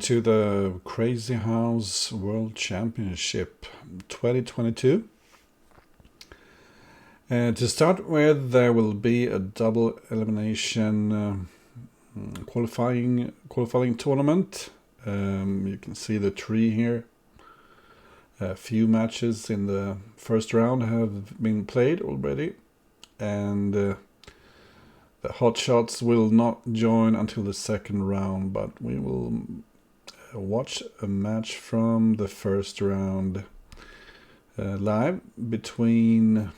to the Crazy House World Championship 2022. To start with, there will be a double elimination qualifying tournament. You can see the tree here. A few matches in the first round have been played already, and the hotshots will not join until the second round, but we will watch a match from the first round live between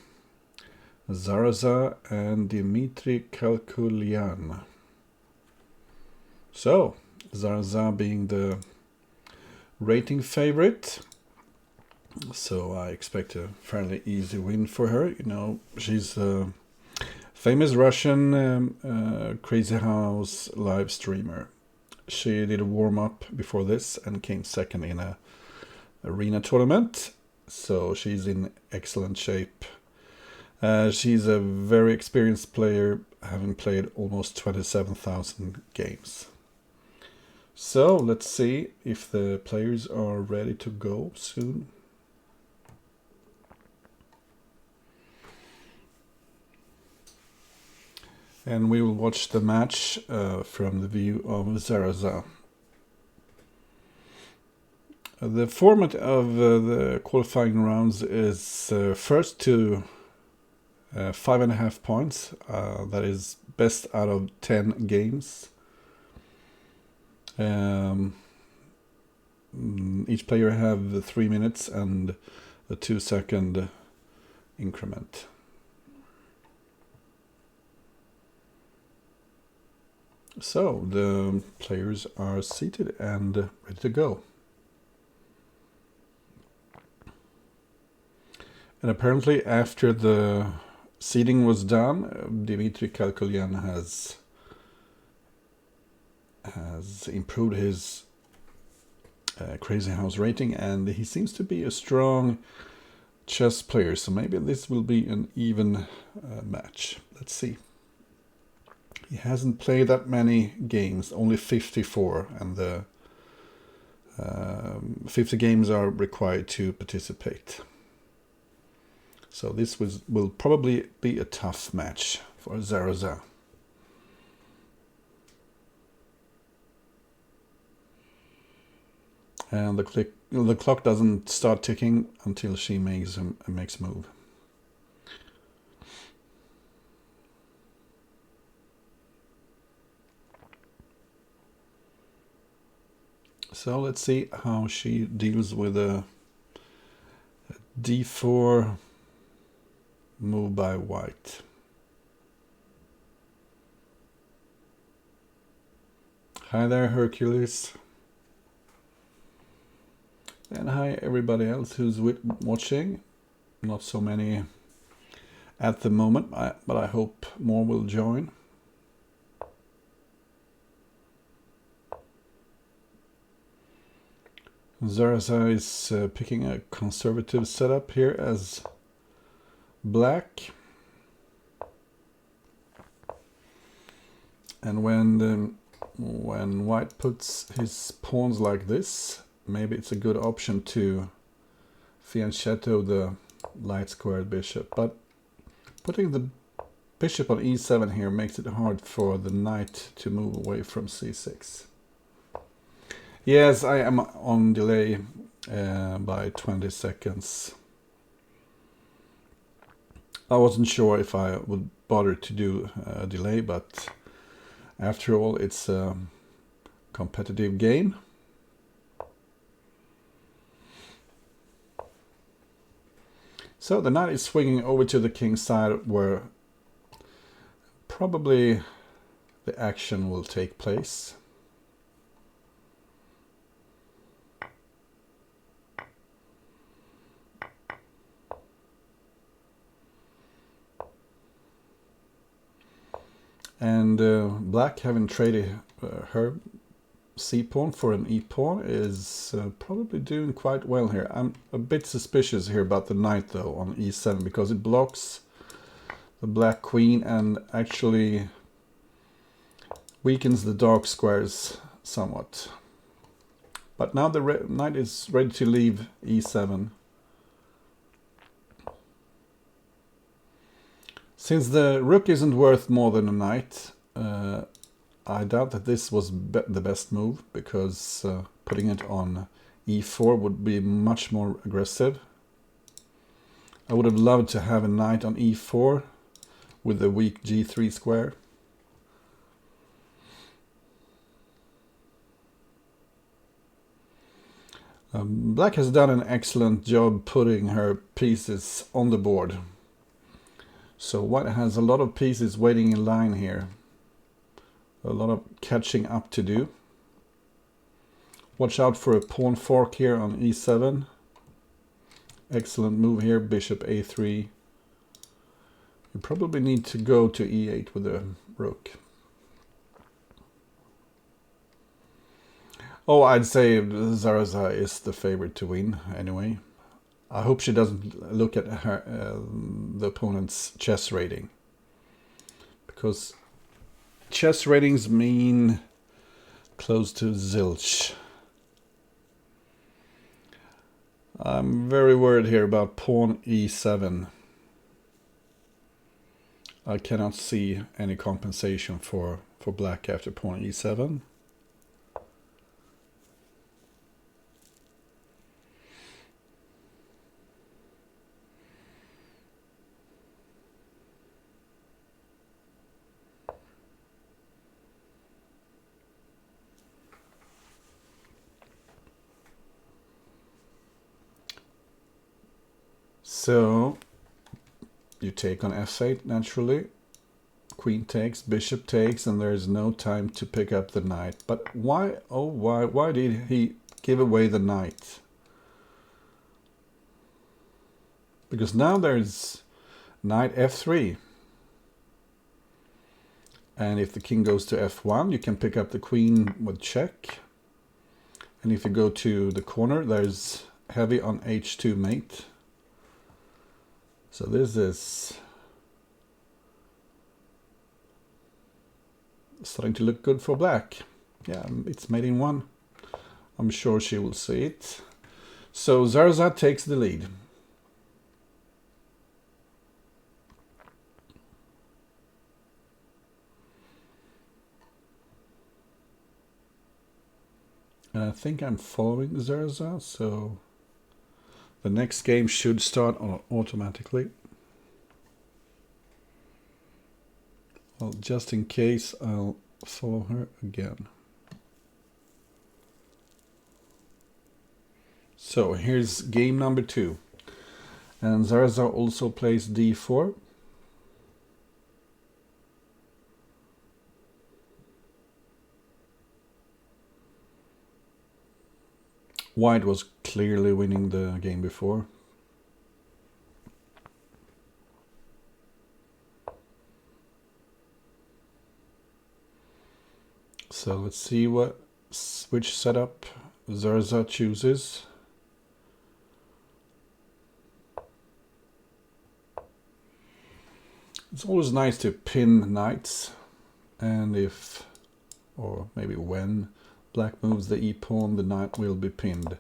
Zaraza and DimitrjCalculyann. So, Zaraza being the rating favorite, so I expect a fairly easy win for her. You know, she's a famous Russian Crazy House live streamer. She did a warm-up before this and came second in a arena tournament, so she's in excellent shape. She's a very experienced player, having played almost 27,000 games. So let's see if the players are ready to go soon. And we will watch the match from the view of Zaraza. The format of the qualifying rounds is first to 5.5 points. That is best out of 10 games. Each player have 3 minutes and a 2-second increment. So the players are seated and ready to go. And apparently after the seeding was done, DimitrjCalculyann has improved his Crazy House rating, and he seems to be a strong chess player, so maybe this will be an even match. Let's see. He hasn't played that many games, only 54, and the 50 games are required to participate. So this will probably be a tough match for Zaraza. And the clock doesn't start ticking until she makes a move. So let's see how she deals with a d4 move by white. Hi there, Hercules. And hi everybody else who's watching. Not so many at the moment, but I hope more will join. Zaraza is picking a conservative setup here as black. And when white puts his pawns like this, maybe it's a good option to fianchetto the light squared bishop. But putting the bishop on e7 here makes it hard for the knight to move away from c6. Yes, I am on delay by 20 seconds. I wasn't sure if I would bother to do a delay, but after all, it's a competitive game. So the knight is swinging over to the king's side, where probably the action will take place. And black, having traded her c-pawn for an e-pawn, is probably doing quite well here. I'm a bit suspicious here about the knight though on e7, because it blocks the black queen and actually weakens the dark squares somewhat. But now the knight is ready to leave e7. Since the rook isn't worth more than a knight, I doubt that this was the best move, because putting it on e4 would be much more aggressive. I would have loved to have a knight on e4 with a weak g3 square. Black has done an excellent job putting her pieces on the board. So white has a lot of pieces waiting in line here. A lot of catching up to do. Watch out for a pawn fork here on e7. Excellent move here, bishop a3. You probably need to go to e8 with the rook. Oh, I'd say Zaraza is the favorite to win anyway. I hope she doesn't look at her the opponent's chess rating, because chess ratings mean close to zilch. I'm very worried here about pawn e7. I cannot see any compensation for black after pawn e7. So you take on f8 naturally. Queen takes, bishop takes, and there's no time to pick up the knight. But why, oh why did he give away the knight? Because now there's knight f3. And if the king goes to f1, you can pick up the queen with check. And if you go to the corner, there's heavy on h2 mate. So this is starting to look good for black. Yeah, it's mate in one. I'm sure she will see it. So Zaraza takes the lead. And I think I'm following Zaraza, so the next game should start automatically. Well, just in case, I'll follow her again. So here's game number 2. And Zaraza also plays d4. White was clearly winning the game before. So let's see which setup Zaraza chooses. It's always nice to pin knights, and if, or maybe when, black moves the e-pawn, the knight will be pinned.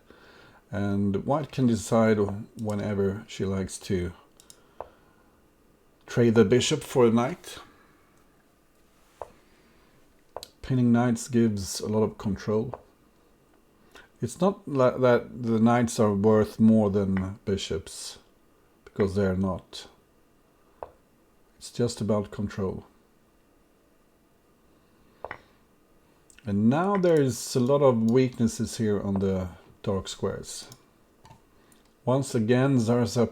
And white can decide whenever she likes to trade the bishop for a knight. Pinning knights gives a lot of control. It's not like that the knights are worth more than bishops, because they're not. It's just about control. And now there's a lot of weaknesses here on the dark squares. Once again, Zaraza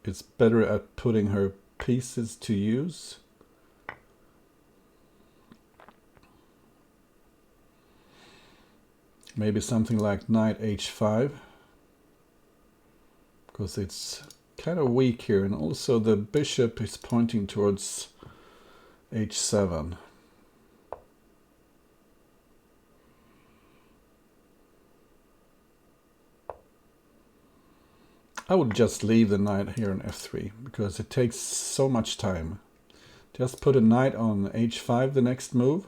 is better at putting her pieces to use. Maybe something like knight h5, because it's kind of weak here, and also the bishop is pointing towards h7. I would just leave the knight here on f3, because it takes so much time. Just put a knight on h5 the next move.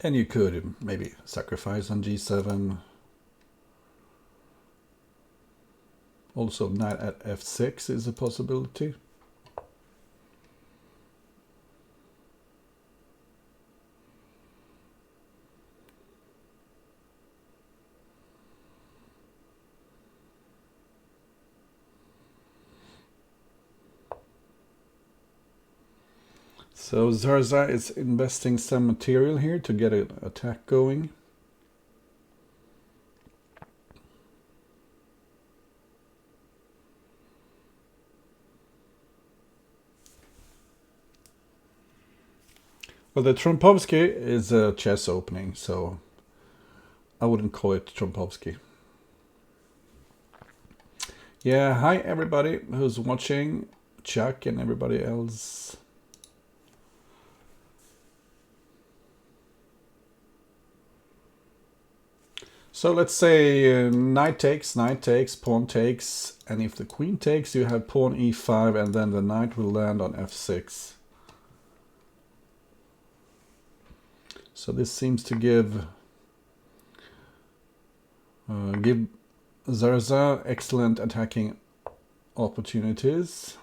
And you could maybe sacrifice on g7. Also, knight at f6 is a possibility. So Zaraza is investing some material here to get an attack going. Well, the Trompovsky is a chess opening, so I wouldn't call it Trompovsky. Yeah, hi everybody who's watching, Chuck and everybody else. So let's say knight takes, pawn takes, and if the queen takes, you have pawn e5, and then the knight will land on f6. So this seems to give Zaraza excellent attacking opportunities.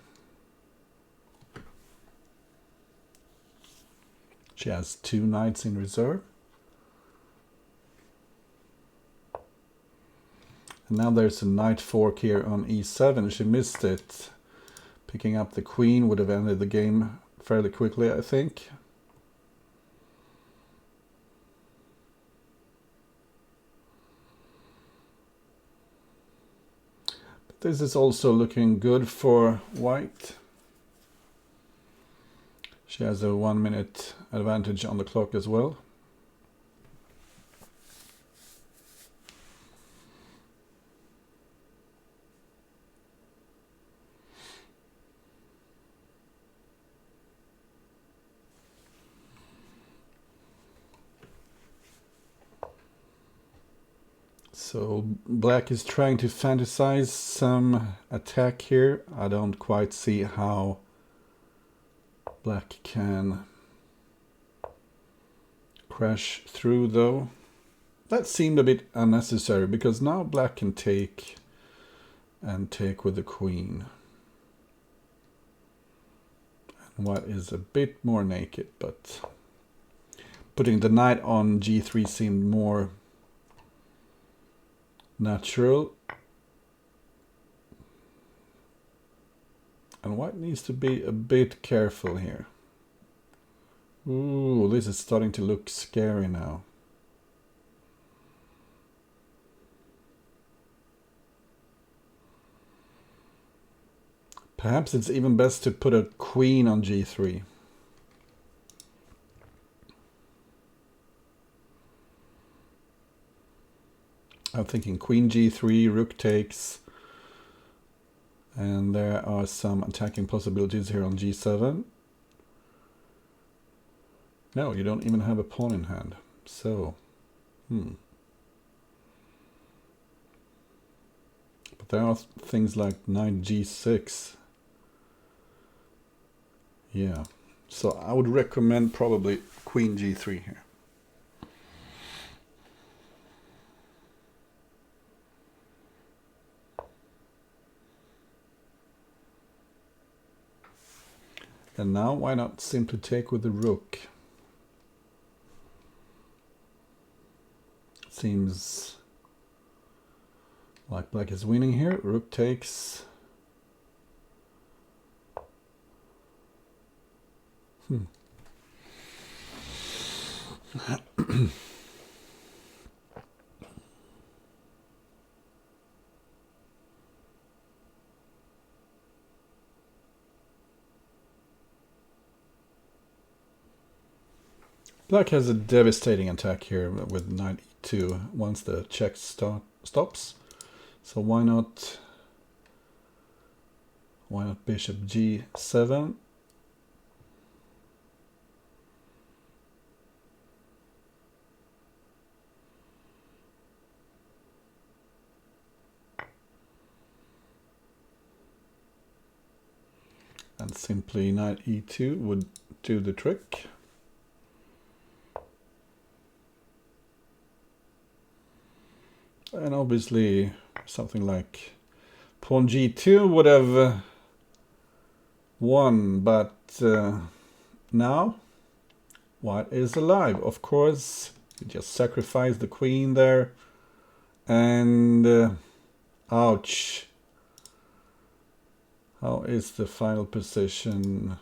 She has 2 knights in reserve. And now there's a knight fork here on e7. She missed it. Picking up the queen would have ended the game fairly quickly, I think. But this is also looking good for white. She has a 1-minute advantage on the clock as well. So black is trying to fantasize some attack here. I don't quite see how black can crash through though. That seemed a bit unnecessary because now black can take and take with the queen. And white is a bit more naked, but putting the knight on g3 seemed more natural. And white needs to be a bit careful here. Ooh, this is starting to look scary now. Perhaps it's even best to put a queen on g3. I'm thinking queen g3, rook takes. And there are some attacking possibilities here on g7. No, you don't even have a pawn in hand. So, But there are things like knight g6. Yeah, so I would recommend probably queen g3 here. And now, why not simply take with the rook? Seems like black is winning here. Rook takes. Black has a devastating attack here with knight e2 once the check stops. So why not bishop g7? And simply knight e2 would do the trick. And obviously something like pawn g2 would have won, but now white is alive. Of course, you just sacrifice the queen there, and ouch. How is the final position?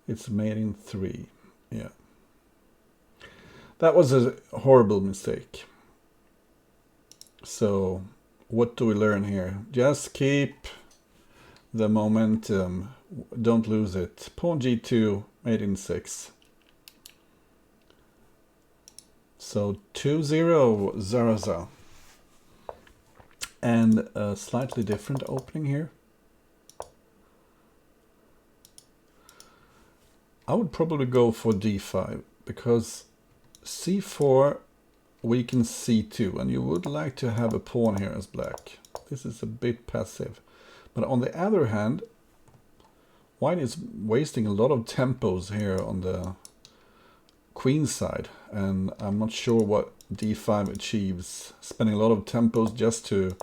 It's mate in 3. Yeah. That was a horrible mistake. So what do we learn here? Just keep the momentum. Don't lose it. Pawn g2, mate in 6. So 2-0 Zaraza. And a slightly different opening here. I would probably go for d5 because c4 weakens c2, and you would like to have a pawn here as black. This is a bit passive. But on the other hand, white is wasting a lot of tempos here on the queen side, and I'm not sure what d5 achieves. Spending a lot of tempos just to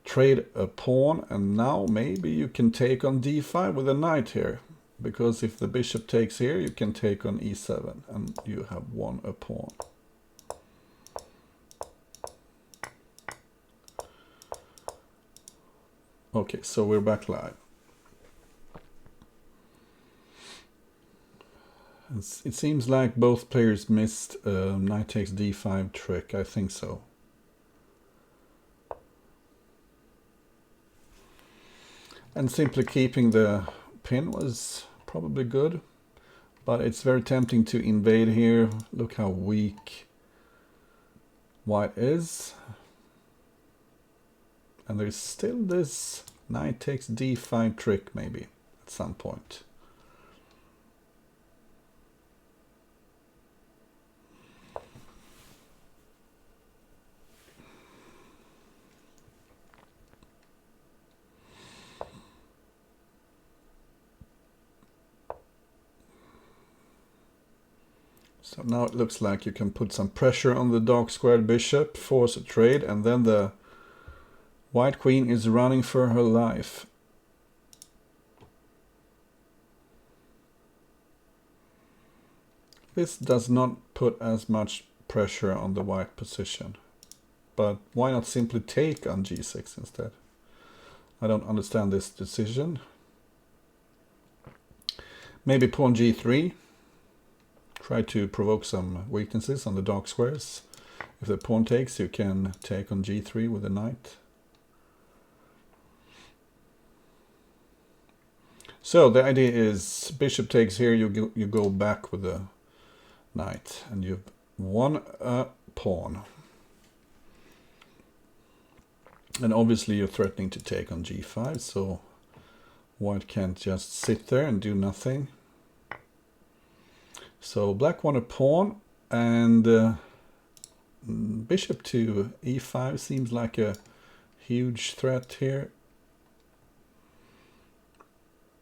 trade a pawn, and now maybe you can take on d5 with a knight here. Because if the bishop takes here, you can take on e7, and you have won a pawn. Okay, so we're back live. It seems like both players missed a knight takes d5 trick. I think so. And simply keeping the pin was probably good, but it's very tempting to invade here. Look how weak white is. And there's still this knight takes d5 trick maybe at some point. So now it looks like you can put some pressure on the dark squared bishop, force a trade, and then the white queen is running for her life. This does not put as much pressure on the white position. But why not simply take on g6 instead? I don't understand this decision. Maybe pawn g3. Try to provoke some weaknesses on the dark squares. If the pawn takes, you can take on g3 with a knight. So the idea is bishop takes here, you go back with the knight, and you've won a pawn. And obviously you're threatening to take on g5, so white can't just sit there and do nothing. So black won a pawn, and bishop to e5 seems like a huge threat here.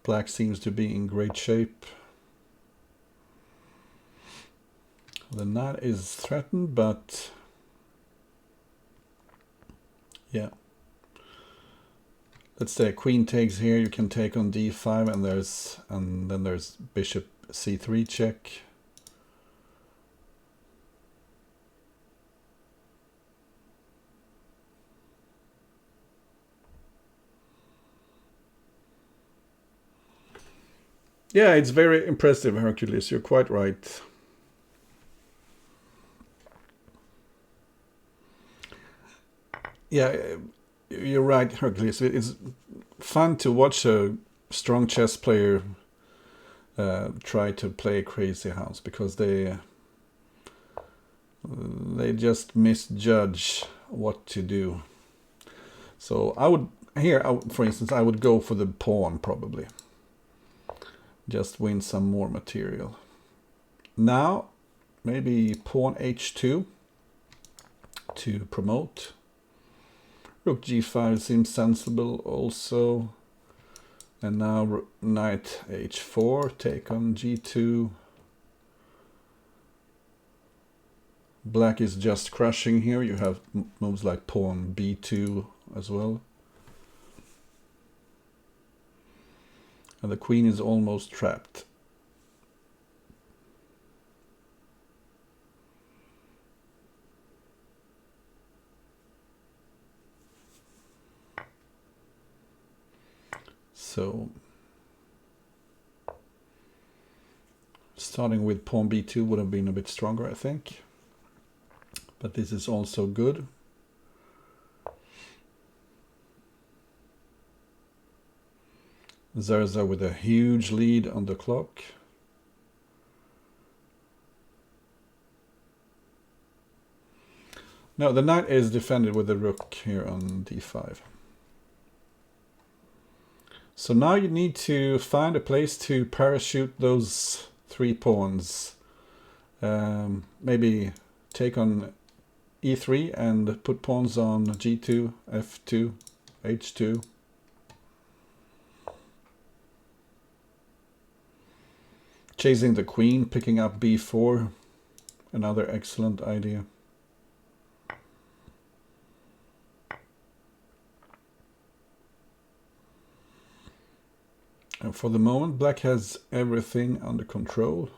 Black seems to be in great shape. The knight is threatened, but yeah. Let's say queen takes here, you can take on d5, and then there's bishop c3 check. Yeah, it's very impressive, Hercules. You're quite right. Yeah, you're right, Hercules. It's fun to watch a strong chess player try to play a crazy house, because they just misjudge what to do. So I would here, for instance, I would go for the pawn probably. Just win some more material. Now, maybe pawn h2 to promote. Rook g5 seems sensible also. And now knight h4, take on g2. Black is just crushing here. You have moves like pawn b2 as well. And the queen is almost trapped. So starting with pawn b2 would have been a bit stronger, I think. But this is also good. Zaraza with a huge lead on the clock. No, the knight is defended with the rook here on d5. So now you need to find a place to parachute those 3 pawns. Maybe take on e3 and put pawns on g2, f2, h2. Chasing the queen, picking up b4, another excellent idea. And for the moment, black has everything under control.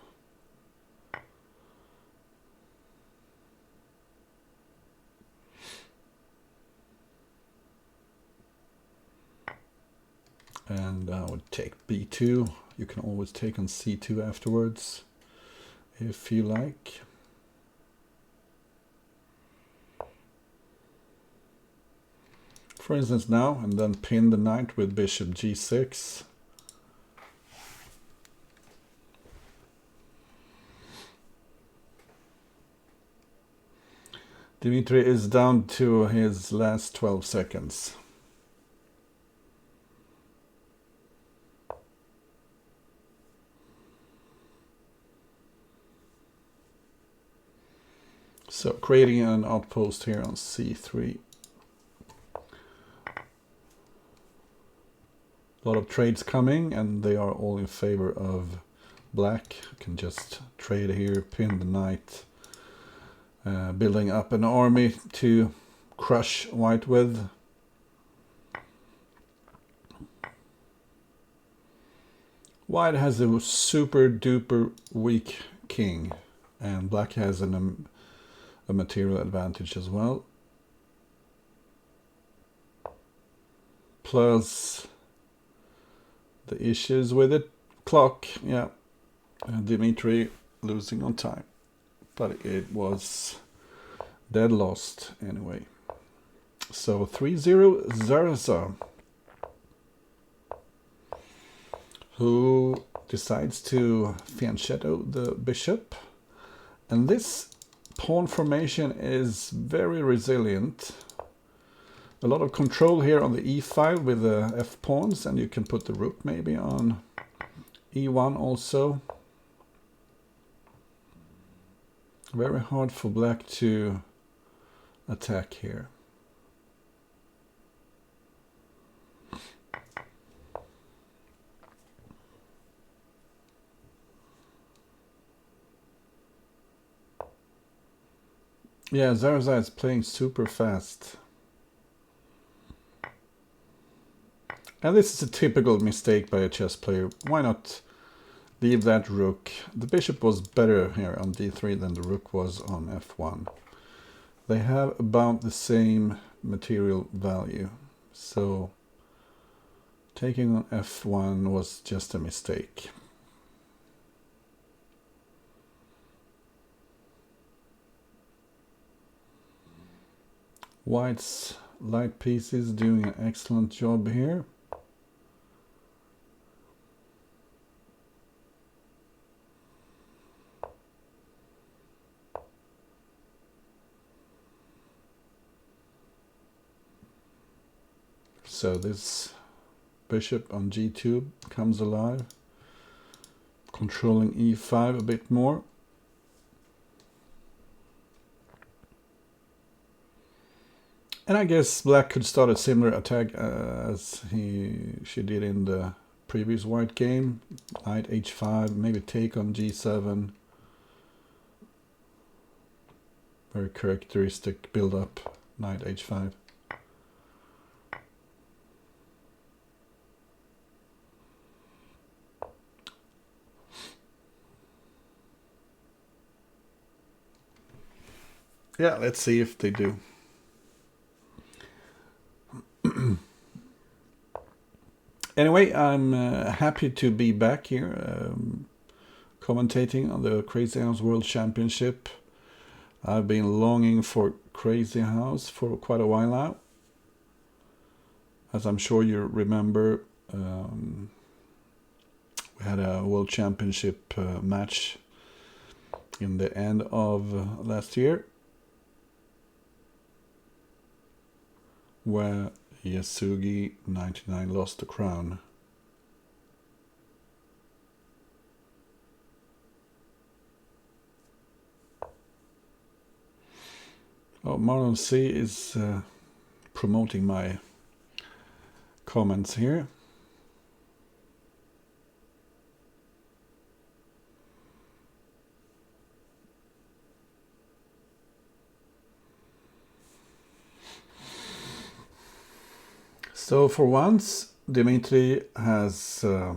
And I would take b2. You can always take on c2 afterwards, if you like. For instance now, and then pin the knight with bishop g6. Dimitri is down to his last 12 seconds. So creating an outpost here on c3. A lot of trades coming, and they are all in favor of black. You can just trade here, pin the knight, building up an army to crush white with. White has a super duper weak king, and black has a material advantage as well. Plus the issues with it. Clock, yeah. Dimitri losing on time. But it was dead lost anyway. So 3-0 Zaraza, who decides to fianchetto the bishop. And this pawn formation is very resilient. A lot of control here on the e file with the f pawns, and you can put the rook maybe on e1 also. Very hard for black to attack here. Yeah, Zaraza is playing super fast. And this is a typical mistake by a chess player. Why not leave that rook? The bishop was better here on d3 than the rook was on f1. They have about the same material value. So taking on f1 was just a mistake. White's light pieces doing an excellent job here. So this bishop on g2 comes alive, controlling e5 a bit more. And I guess black could start a similar attack as she did in the previous white game. Knight h5, maybe take on g7. Very characteristic build-up, knight h5. Yeah, let's see if they do. Anyway, I'm happy to be back here commentating on the Crazy House World Championship. I've been longing for Crazy House for quite a while now. As I'm sure you remember, we had a World Championship match in the end of last year, where Yasugi 99 lost the crown. Oh, Marlon C is promoting my comments here. So for once, Dimitri has a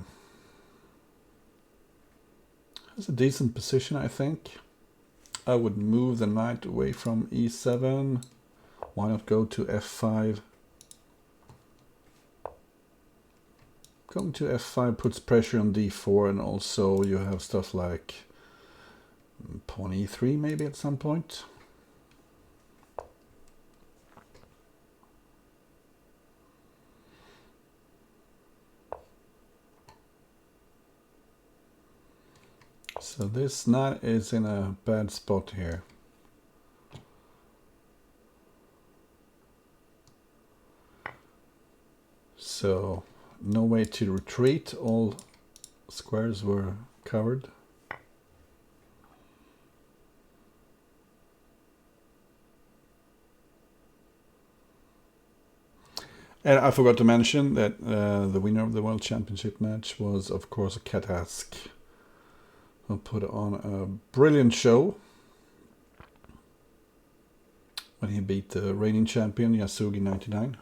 decent position, I think. I would move the knight away from e7. Why not go to f5? Going to f5 puts pressure on d4, and also you have stuff like pawn e3 maybe at some point. So this knight is in a bad spot here. So no way to retreat, all squares were covered. And I forgot to mention that the winner of the World Championship match was, of course, Katask, who put on a brilliant show when he beat the reigning champion Yasugi 99.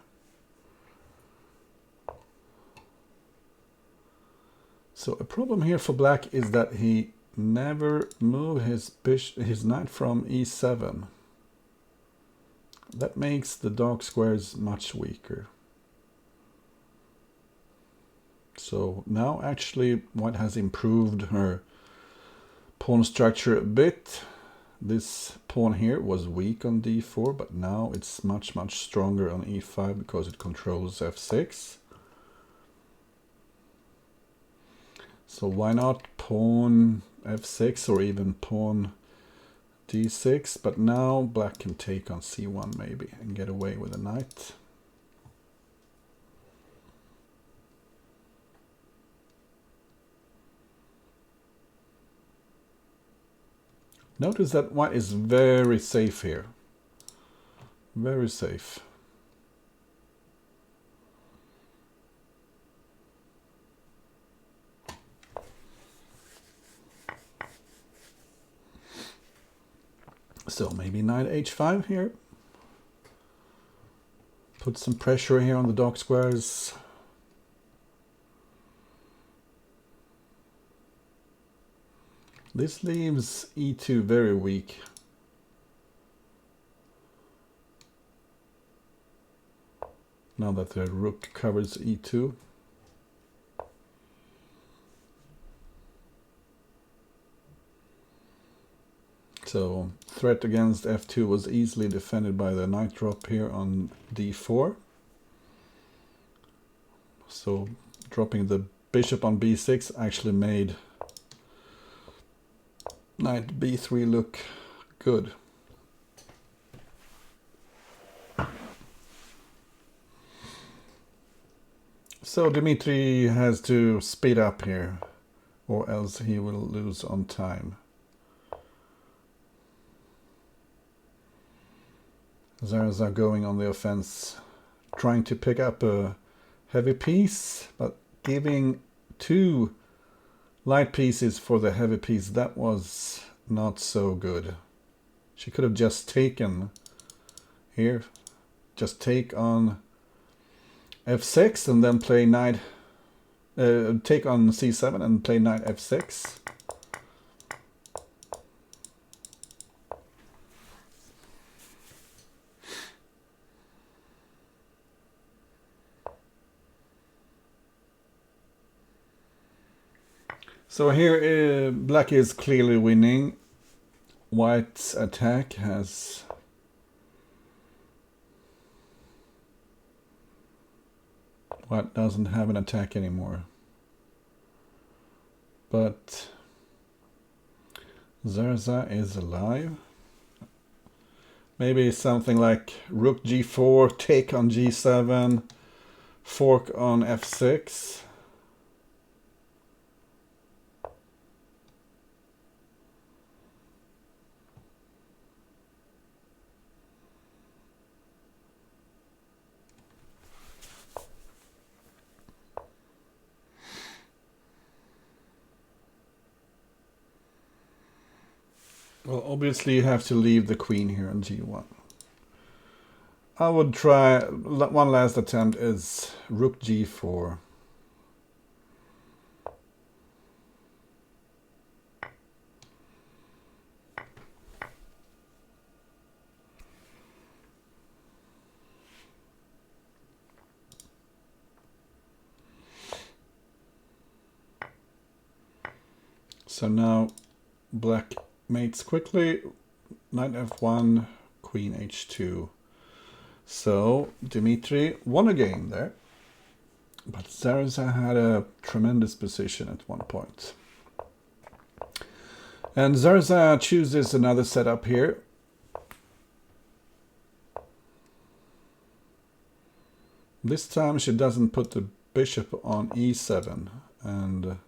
So a problem here for black is that he never moved his knight from e7. That makes the dark squares much weaker. So now actually white has improved her pawn structure a bit. This pawn here was weak on d4, but now it's much stronger on e5 because it controls f6. So why not pawn f6 or even pawn d6? But now black can take on c1 maybe and get away with a knight. Notice that white is very safe here. Very safe. So maybe knight h5 here. Put some pressure here on the dark squares. This leaves e2 very weak. Now that the rook covers e2. So threat against f2 was easily defended by the knight drop here on d4. So dropping the bishop on b6 actually made knight b3 look good. So Dimitri has to speed up here, or else he will lose on time. Zaraza going on the offense, trying to pick up a heavy piece, but giving two light pieces for the heavy piece. That was not so good. She could have just taken here, just take on f6 and then play knight, take on c7 and play knight f6. So here black is clearly winning. White's attack has white doesn't have an attack anymore. But Zaraza is alive. Maybe something like rook g4, take on g7, fork on f6. Well, obviously you have to leave the queen here on g1. I would try, one last attempt is rook g4. So now black mates quickly, knight f1, queen h2. So Dimitri won a game there, but Zaraza had a tremendous position at one point. And Zaraza chooses another setup here. This time she doesn't put the bishop on e7, and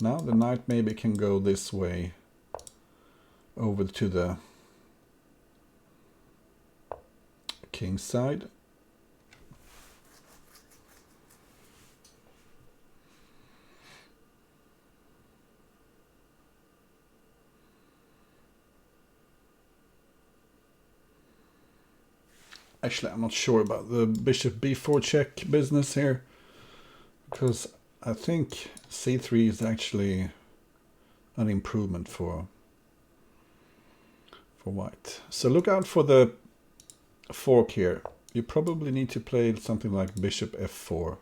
now the knight maybe can go this way over to the king side. Actually, I'm not sure about the bishop b4 check business here, because I think c3 is actually an improvement for white. So look out for the fork here. You probably need to play something like bishop f4,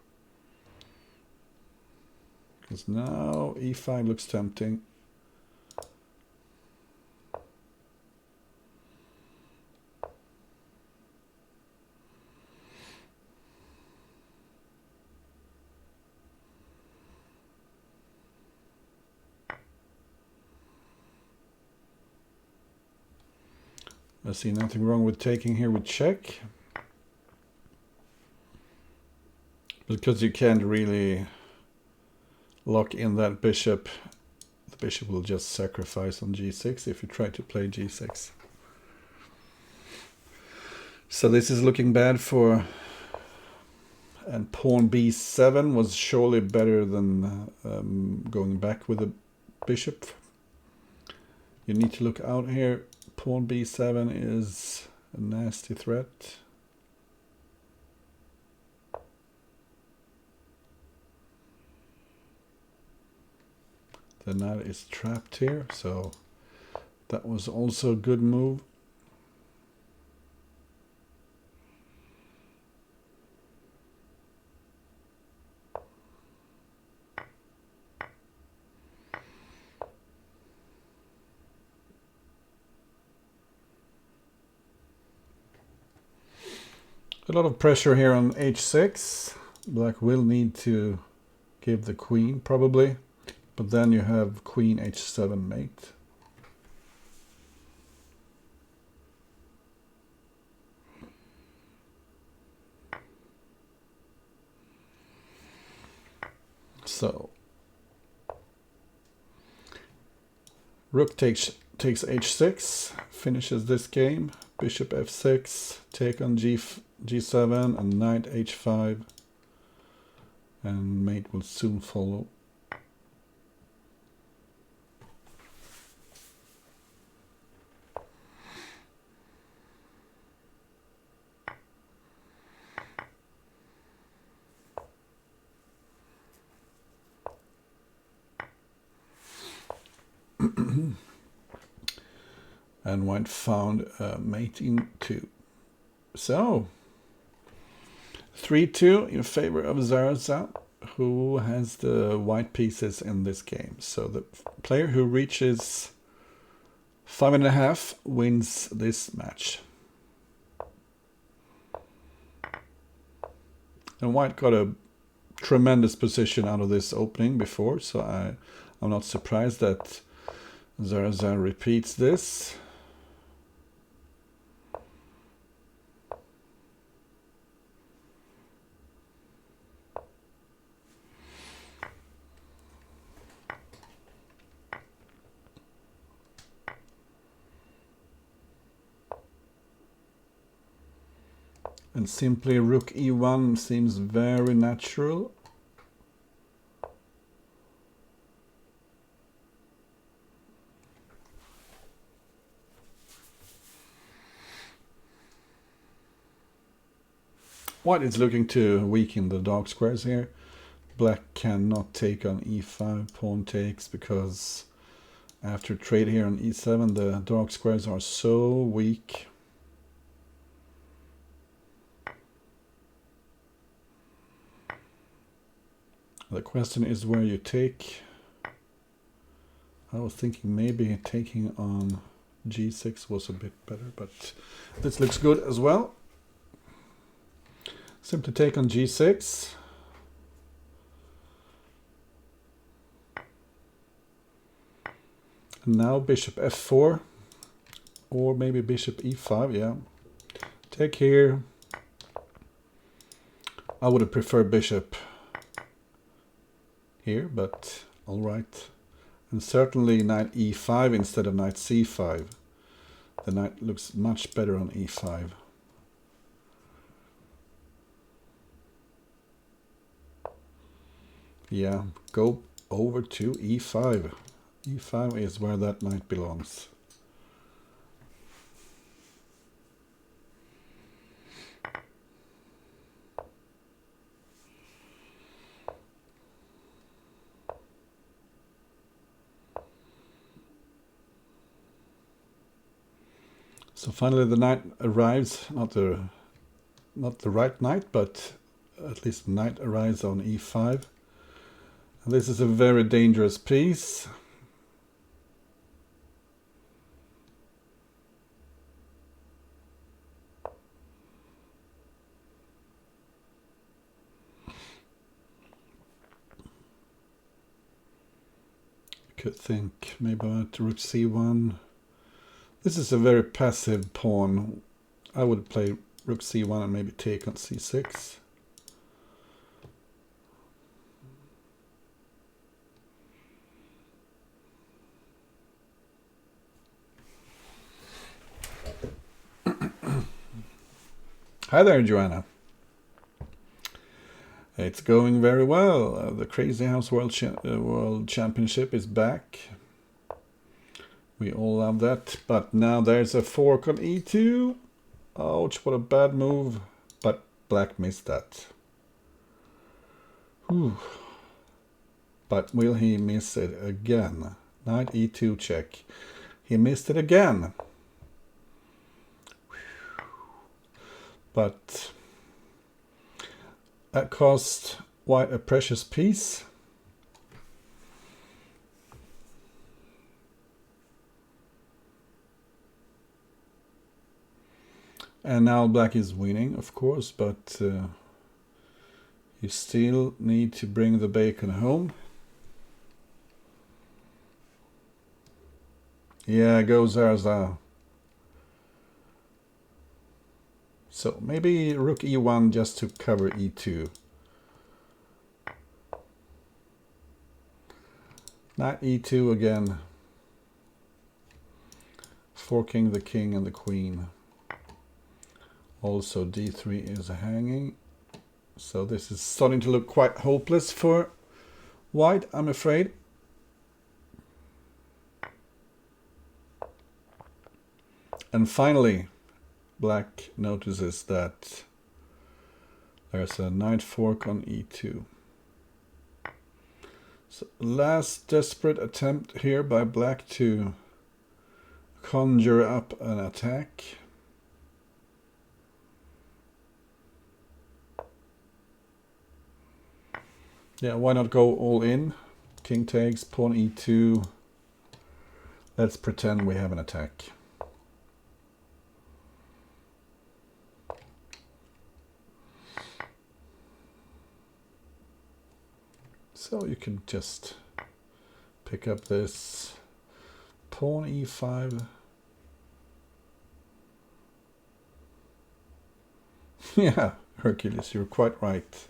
because now e5 looks tempting. I see nothing wrong with taking here with check, because you can't really lock in that bishop. The bishop will just sacrifice on g6 if you try to play g6. So this is looking bad for, and pawn b7 was surely better than going back with the bishop. You need to look out here. Pawn b7 is a nasty threat. The knight is trapped here, so that was also a good move. A lot of pressure here on h6. Black will need to give the queen probably, but then you have queen h7 mate. So rook takes h6, finishes this game. Bishop f6, take on g7 and knight h5, and mate will soon follow. And white found mate in 2. So 3-2 in favor of Zaraza, who has the white pieces in this game. So the player who reaches 5.5 wins this match. And white got a tremendous position out of this opening before, so I'm not surprised that Zaraza repeats this. And simply rook e1 seems very natural. White is looking to weaken the dark squares here. Black cannot take on e5, pawn takes, because after trade here on e7 the dark squares are so weak. The question is where you take. I was thinking maybe taking on g6 was a bit better, but this looks good as well. Simply take on g6. And now bishop f4, or maybe bishop e5, yeah. Take here. I would have preferred bishop here, but all right. And certainly knight e5 instead of knight c5. The knight looks much better on e5. Yeah, go over to e5. e5 is where that knight belongs. So finally the knight arrives, not the right knight, but at least the knight arrives on e5. And this is a very dangerous piece. Could think maybe about rook c1. This is a very passive pawn. I would play rook c1 and maybe take on c6. Hi there, Joanna. It's going very well. The Crazy House World Championship is back. We all love that. But now there's a fork on e2. Ouch, what a bad move. But black missed that. Whew. But will he miss it again? Knight e2 check. He missed it again. But that cost white a precious piece. And now black is winning, of course, but you still need to bring the bacon home. Yeah, go Zaraza. So maybe rook e1 just to cover e2. Knight e2 again. Forking the king and the queen. Also d3 is hanging. So this is starting to look quite hopeless for white, I'm afraid. And finally, black notices that there's a knight fork on e2. So last desperate attempt here by black to conjure up an attack. Yeah, why not go all in? King takes, pawn e2. Let's pretend we have an attack. So you can just pick up this pawn e5. Yeah, Hercules, you're quite right.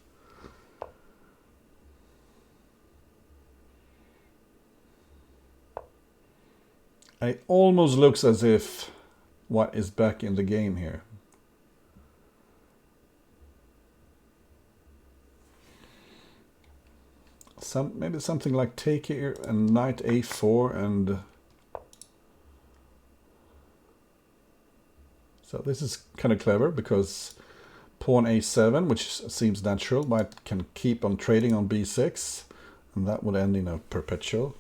It almost looks as if white is back in the game here. Maybe something like take here and knight a4 and... So this is kind of clever because pawn a7, which seems natural, white can keep on trading on b6 and that would end in a perpetual.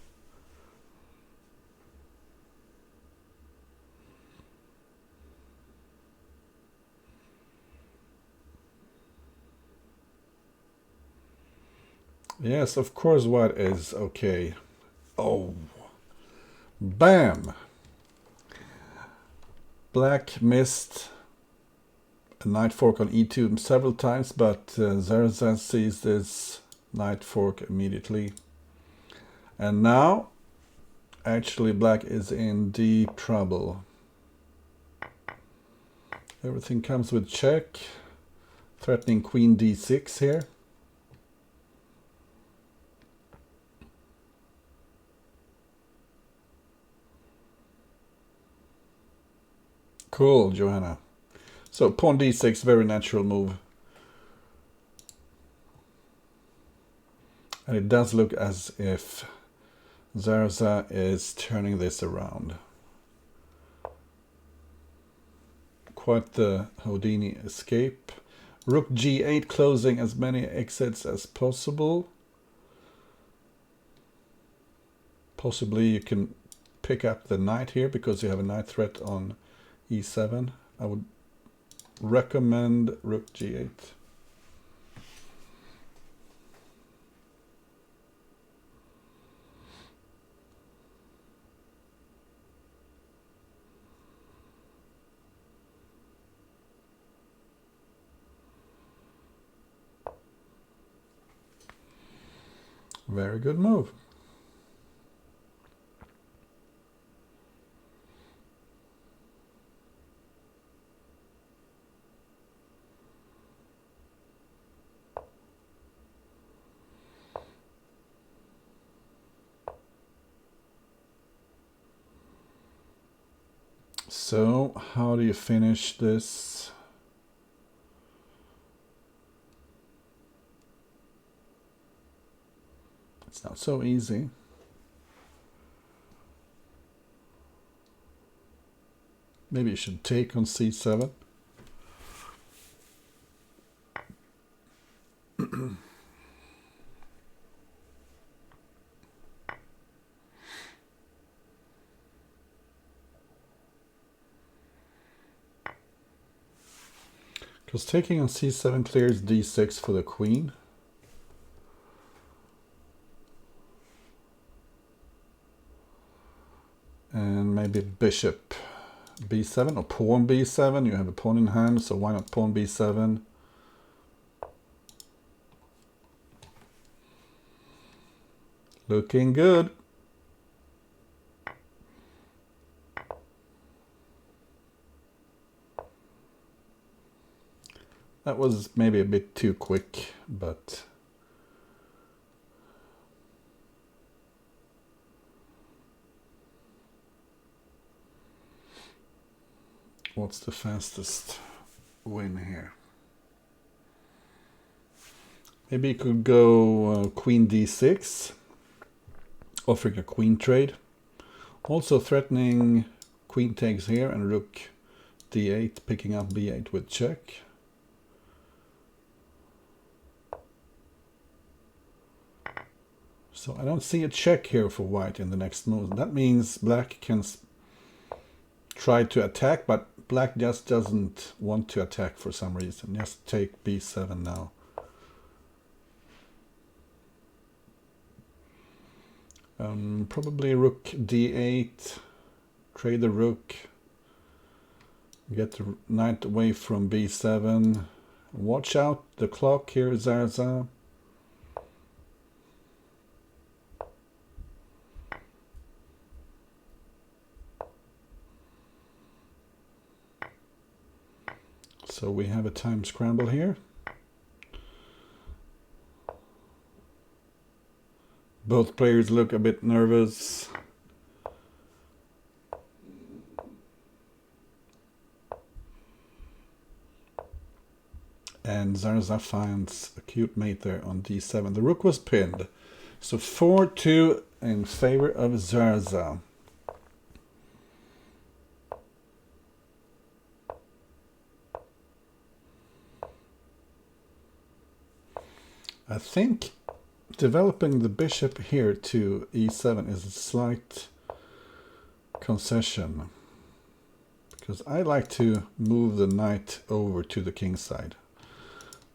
Yes, of course white is okay. Oh, bam! Black missed a knight fork on e2 several times, but Zaraza sees this knight fork immediately. And now, actually black is in deep trouble. Everything comes with check, threatening queen d6 here. Cool, Johanna. So pawn d6, very natural move. And it does look as if Zaraza is turning this around. Quite the Houdini escape. Rook g8, closing as many exits as possible. Possibly you can pick up the knight here because you have a knight threat on e7. I would recommend rook g8. Very good move. So, how do you finish this? It's not so easy. Maybe you should take on c7. Because taking on c7 clears d6 for the queen. And maybe bishop b7 or pawn b7. You have a pawn in hand, so why not pawn b7? Looking good. That was maybe a bit too quick, but what's the fastest win here? Maybe you could go queen d6, offering a queen trade. Also threatening queen takes here and rook d8, picking up b8 with check. So I don't see a check here for white in the next move. That means black can try to attack, but black just doesn't want to attack for some reason. Just take b7 now. Probably rook d8, trade the rook, get the knight away from b7. Watch out the clock here, Zaraza. So we have a time scramble here. Both players look a bit nervous. And Zaraza finds a cute mate there on d7. The rook was pinned. So 4-2 in favor of Zaraza. I think developing the bishop here to e7 is a slight concession, because I like to move the knight over to the king side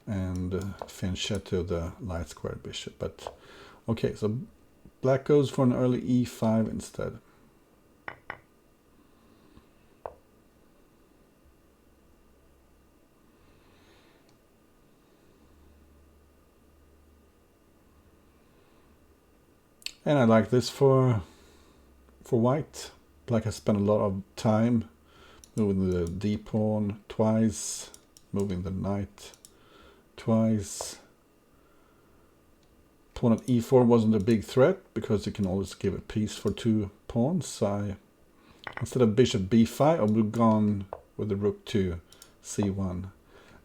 and fianchetto the light squared bishop. But okay, so black goes for an early e5 instead. And I like this for white. Black has spent a lot of time moving the d pawn twice, moving the knight twice. Pawn at e4 wasn't a big threat because you can always give a piece for 2 pawns. So instead of bishop b5, I would have gone with the rook to c1.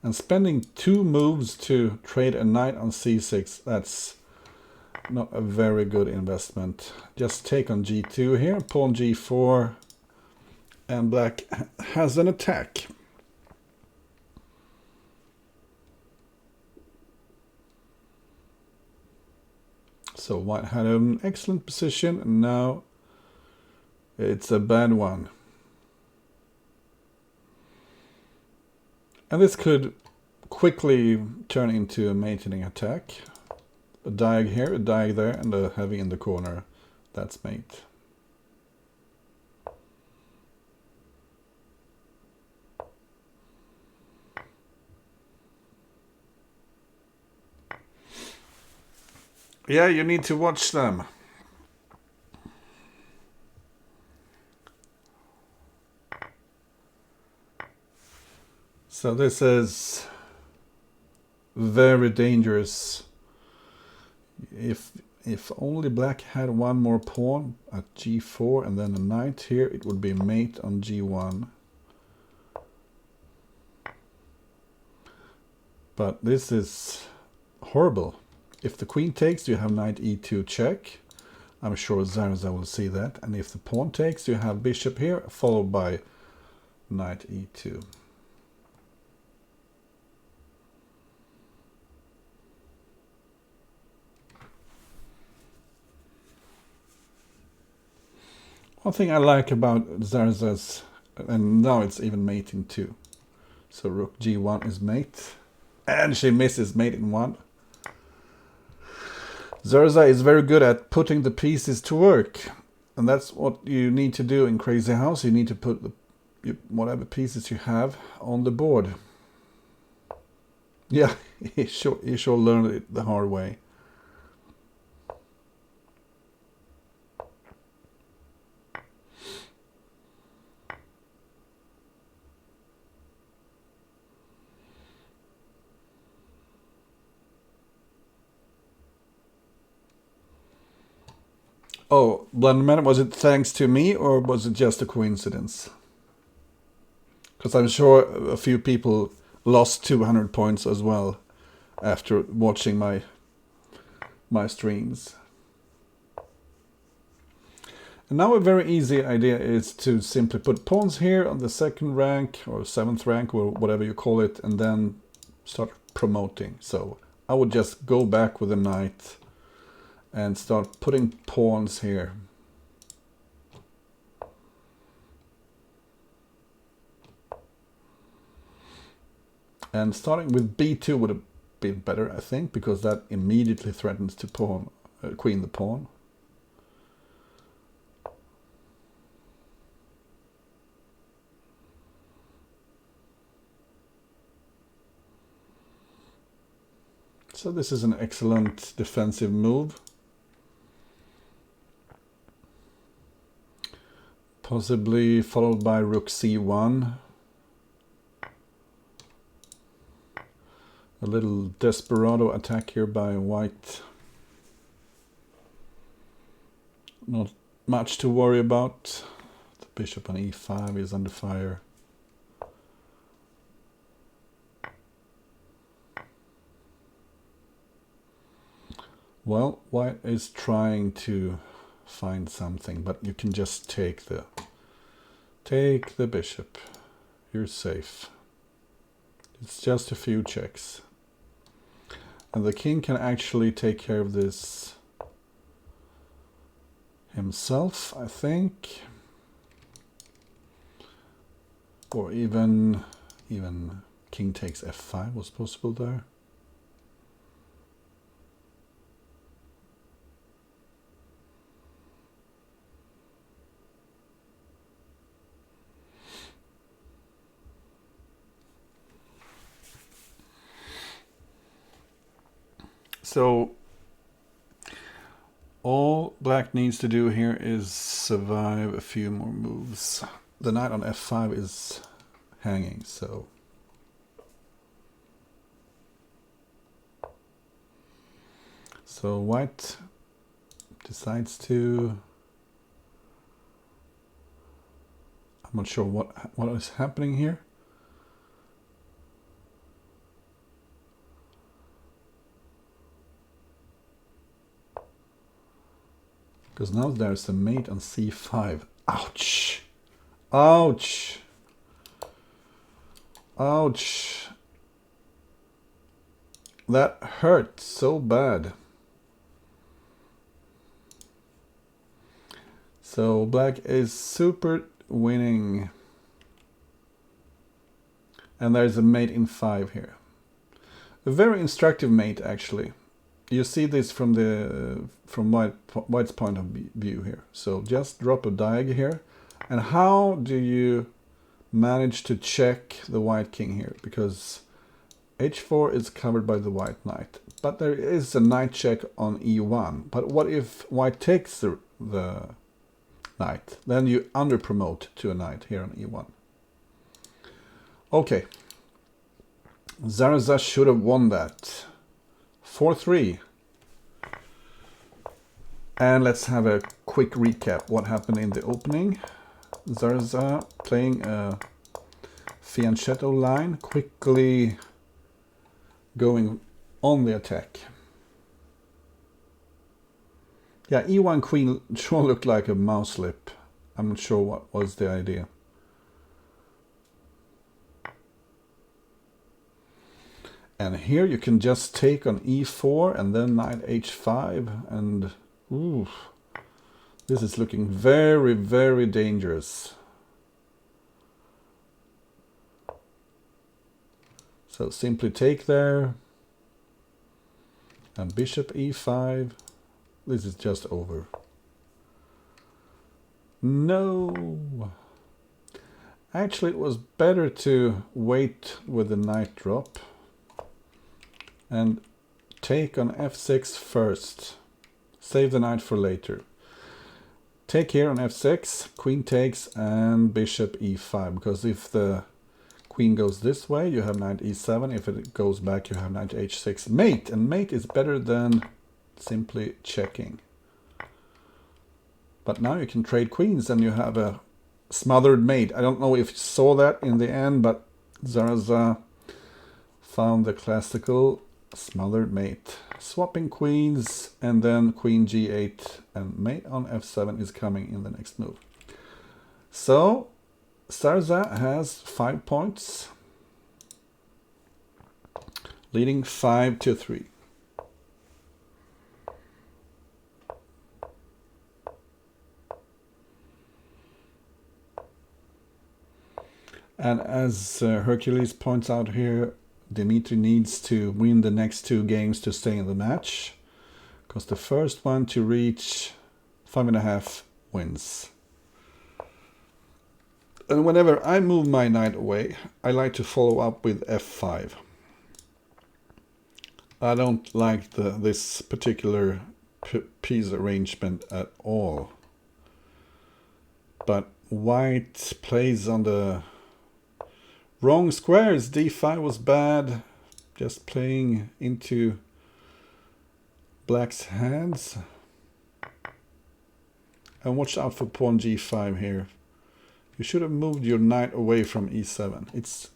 And spending 2 moves to trade a knight on c6, that's not a very good investment. Just take on g2 here, pawn g4, and black has an attack. So white had an excellent position, and now it's a bad one. And this could quickly turn into a mating attack. A diag here, a diag there, and a heavy in the corner. That's mate. Yeah, you need to watch them. So this is very dangerous. If only black had one more pawn at g4 and then a knight here, it would be mate on g1. But this is horrible. If the queen takes, you have knight e2 check. I'm sure Zaraza will see that. And if the pawn takes, you have bishop here, followed by knight e2. One thing I like about Zaraza's, and now it's even mate in 2. So rook g1 is mate. And she misses mate in 1. Zaraza is very good at putting the pieces to work. And that's what you need to do in Crazy House. You need to put whatever pieces you have on the board. Yeah, he sure learned it the hard way. Oh, Blunderman, was it thanks to me or was it just a coincidence? Because I'm sure a few people lost 200 points as well after watching my streams. And now a very easy idea is to simply put pawns here on the 2nd rank or 7th rank or whatever you call it, and then start promoting. So I would just go back with a knight and start putting pawns here. And starting with b2 would have been better, I think, because that immediately threatens to pawn, queen the pawn. So this is an excellent defensive move. Possibly followed by rook c1. A little desperado attack here by white. Not much to worry about. The bishop on e5 is under fire. Well, white is trying to find something, but you can just take the bishop. You're safe. It's just a few checks. And the king can actually take care of this himself, I think. Or even king takes f5 was possible there. So all black needs to do here is survive a few more moves. The knight on f5 is hanging, so white decides to, I'm not sure what is happening here. Because now there's a mate on c5. Ouch! Ouch! Ouch! That hurt so bad. So black is super winning. And there's a mate in 5 here. A very instructive mate, actually. You see this from white's point of view here. So just drop a diag here. And how do you manage to check the white king here? Because h4 is covered by the white knight. But there is a knight check on e1. But what if white takes the knight? Then you under-promote to a knight here on e1. Okay. Zaraza should have won that. 4-3. And let's have a quick recap what happened in the opening. Zaraza playing a fianchetto line, quickly going on the attack. Yeah, e1 queen sure looked like a mouse slip. I'm not sure what was the idea. And here you can just take on e4 and then knight h5 and ooh, this is looking very, very dangerous. So simply take there and bishop e5. This is just over. No. Actually, it was better to wait with the knight drop and take on f6 first. Save the knight for later. Take here on f6, queen takes, and bishop e5. Because if the queen goes this way, you have knight e7. If it goes back, you have knight h6. Mate! And mate is better than simply checking. But now you can trade queens and you have a smothered mate. I don't know if you saw that in the end, but Zaraza found the classical smothered mate. Swapping queens and then queen g8 and mate on f7 is coming in the next move. So Zaraza has 5 points, leading 5-3. And as Hercules points out here, Dimitri needs to win the next 2 games to stay in the match, because the first one to reach 5.5 wins. And whenever I move my knight away, I like to follow up with f5. I don't like this particular piece arrangement at all. But white plays on the wrong squares. d5 was bad. Just playing into black's hands. And watch out for pawn g5 here. You should have moved your knight away from e7. It's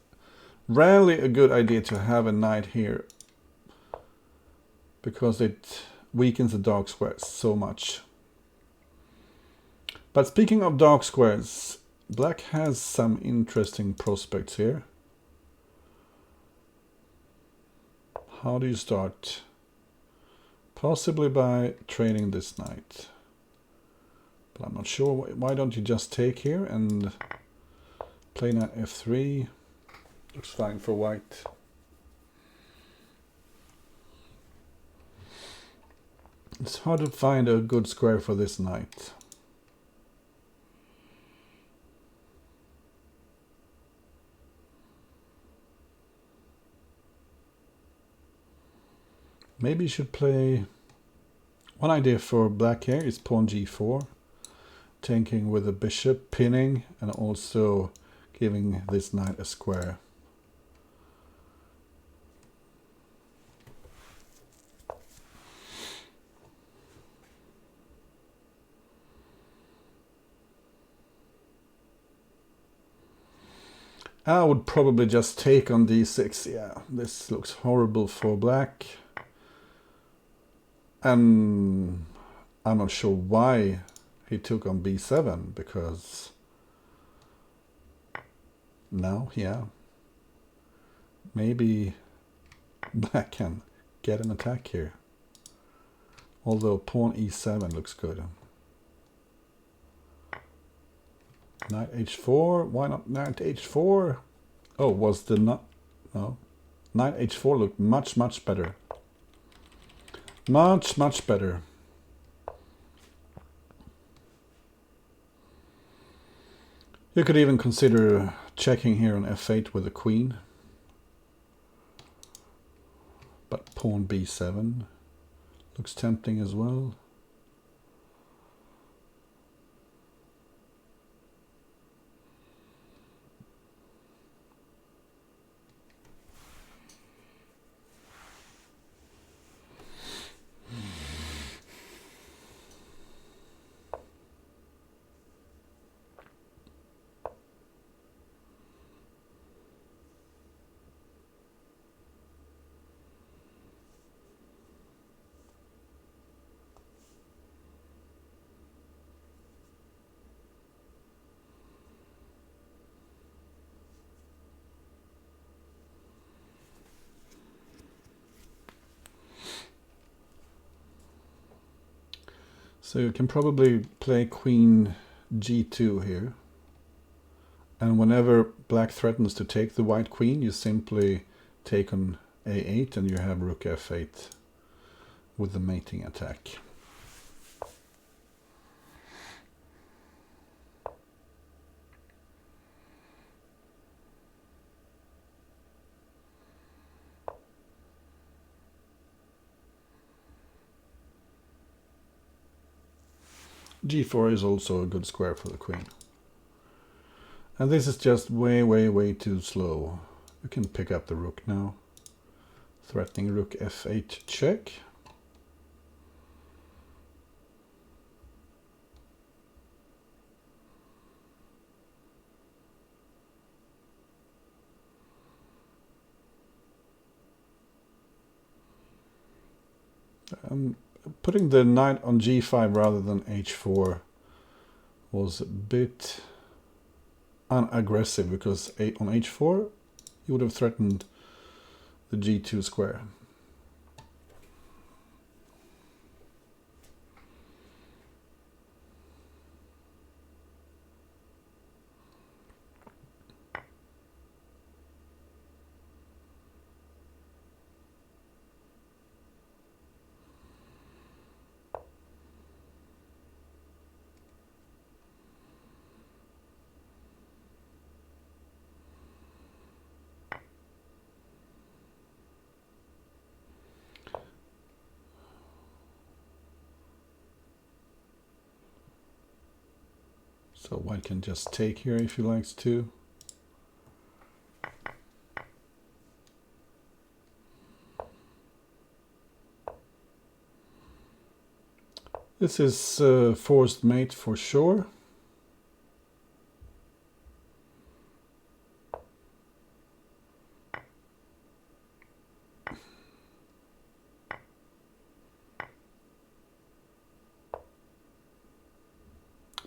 rarely a good idea to have a knight here, because it weakens the dark squares so much. But speaking of dark squares, black has some interesting prospects here. How do you start? Possibly by trading this knight. But I'm not sure. Why don't you just take here and play knight f3? Looks fine for white. It's hard to find a good square for this knight. Maybe you should play... One idea for black here is pawn g4. Tanking with the bishop, pinning, and also giving this knight a square. I would probably just take on d6. Yeah, this looks horrible for black. And I'm not sure why he took on b7, because now, yeah, maybe black can get an attack here. Although pawn e7 looks good. Knight h4, why not knight h4? Oh, was the not? No, knight h4 looked much better. Much better. You could even consider checking here on f8 with the queen. But pawn b7 looks tempting as well. So you can probably play queen g2 here. And whenever black threatens to take the white queen, you simply take on a8 and you have rook f8 with the mating attack. g4 is also a good square for the queen. And this is just way too slow. You can pick up the rook now. Threatening rook f8 check. Putting the knight on g5 rather than h4 was a bit unaggressive, because on h4 you would have threatened the g2 square. So white can just take here if he likes to. This is forced mate for sure.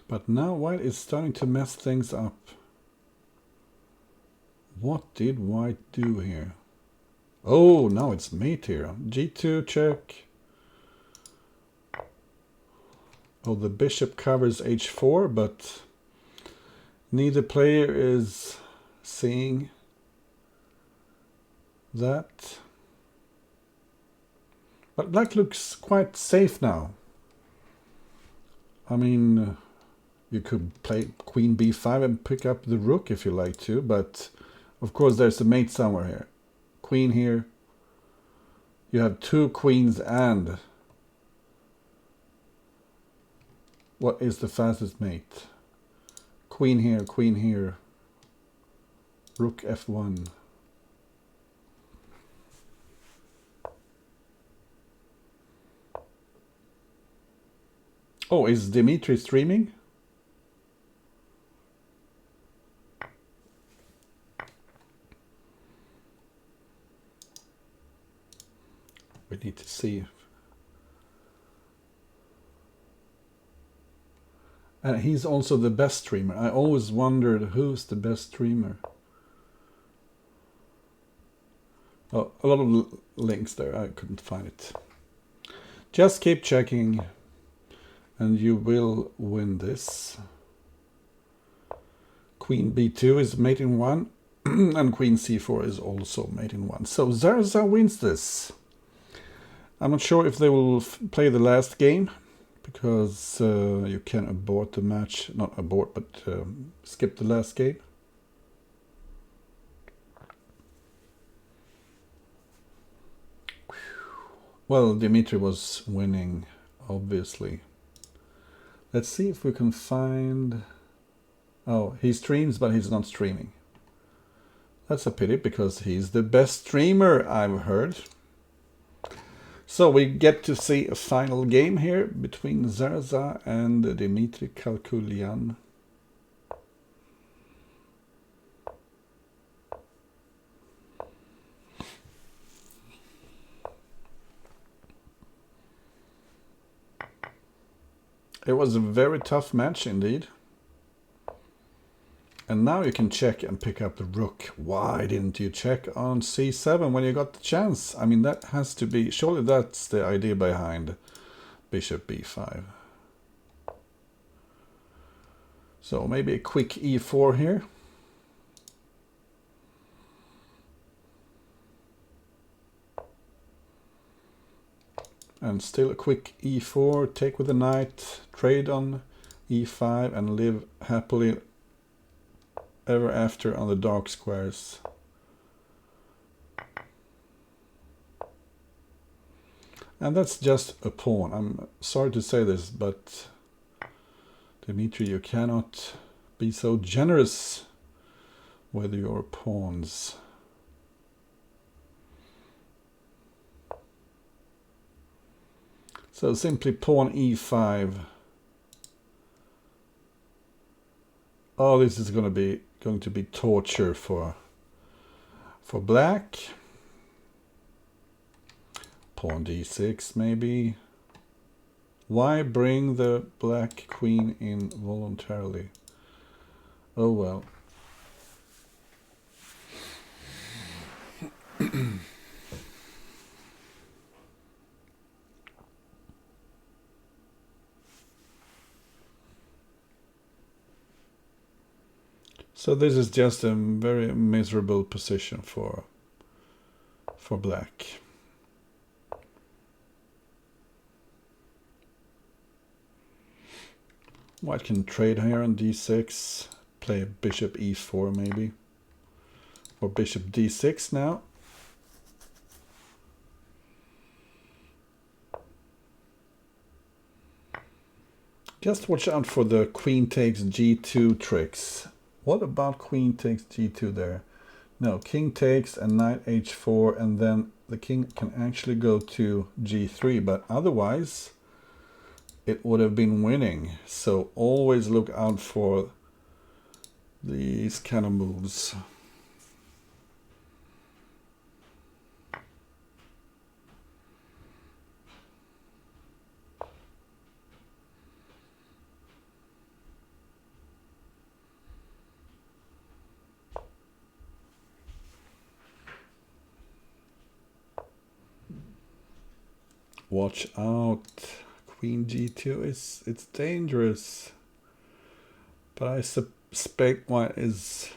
But now white is starting to mess things up. What did white do here? Oh, now it's mate here. G2 check. Oh, the bishop covers h4, but neither player is seeing that. But black looks quite safe now. I mean, you could play queen b5 and pick up the rook if you like to, but of course there's a mate somewhere here. Queen here. You have two queens and... What is the fastest mate? Queen here, rook f1. Oh, is Dimitri streaming? We need to see. And he's also the best streamer. I always wondered who's the best streamer. Oh, a lot of links there. I couldn't find it. Just keep checking and you will win this. Queen b2 is mate in 1 and queen c4 is also mate in 1. So Zaraza wins this. I'm not sure if they will play the last game, because you can abort the match, not abort, but skip the last game. Well, Dimitri was winning, obviously. Let's see if we can find... Oh, he streams, but he's not streaming. That's a pity, because he's the best streamer, I've heard. So we get to see a final game here between Zaraza and DimitrjCalculyann. It was a very tough match indeed. And now you can check and pick up the rook. Why didn't you check on c7 when you got the chance? I mean, that has to be... Surely that's the idea behind bishop b5. So maybe a quick e4 here. And still a quick e4, take with the knight, trade on e5 and live happily ever after on the dark squares. And that's just a pawn. I'm sorry to say this, but Dimitri, you cannot be so generous with your pawns. So simply pawn e5. Oh, this is going to be torture for black. Pawn d6 maybe. Why bring the black queen in voluntarily? Oh well. So this is just a very miserable position for black. White can trade here on d6, play bishop e4 maybe, or bishop d6 now. Just watch out for the queen takes g2 tricks. What about queen takes g2 there? No, king takes and knight h4, and then the king can actually go to g3, but otherwise it would have been winning. So always look out for these kind of moves. Watch out. Queen g2 it's dangerous. But I suspect white is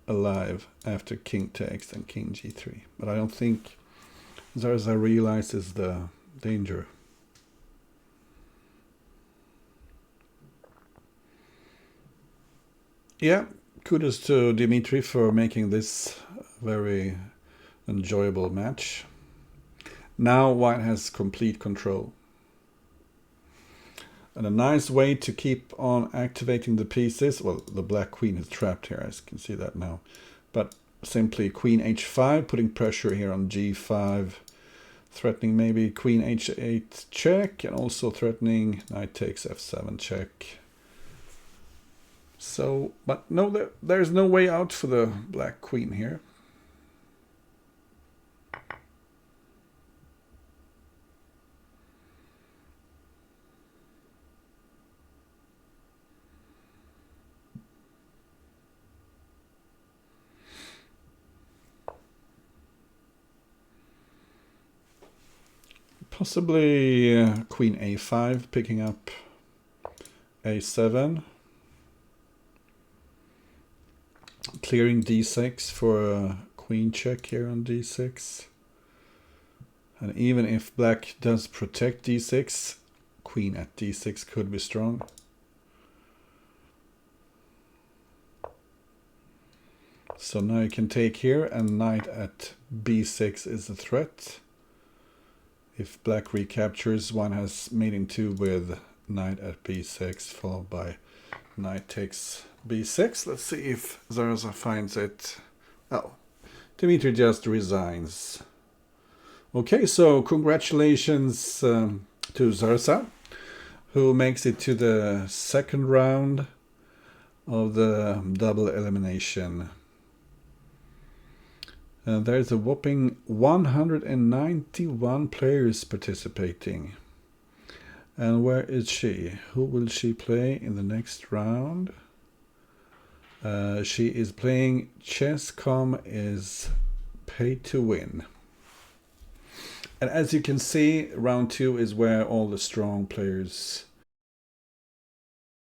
alive after king takes and king g3. But I don't think Zaraza realizes the danger. Yeah, kudos to Dimitri for making this a very enjoyable match. Now white has complete control. And a nice way to keep on activating the pieces, well, the black queen is trapped here, as you can see that now. But simply queen h5, putting pressure here on g5, threatening maybe queen h8 check, and also threatening knight takes f7 check. So, but no, there's no way out for the black queen here. Possibly queen a5, picking up a7. Clearing d6 for a queen check here on d6. And even if black does protect d6, queen at d6 could be strong. So now you can take here, and knight at b6 is a threat. If black recaptures, one has mating 2 with knight at b6, followed by knight takes b6. Let's see if Zaraza finds it. Oh, Dimitri just resigns. Okay, so congratulations to Zaraza, who makes it to the second round of the double elimination. There's a whopping 191 players participating. And where is she? Who will she play in the next round? She is playing Chess.com is pay to win. And as you can see, round 2 is where all the strong players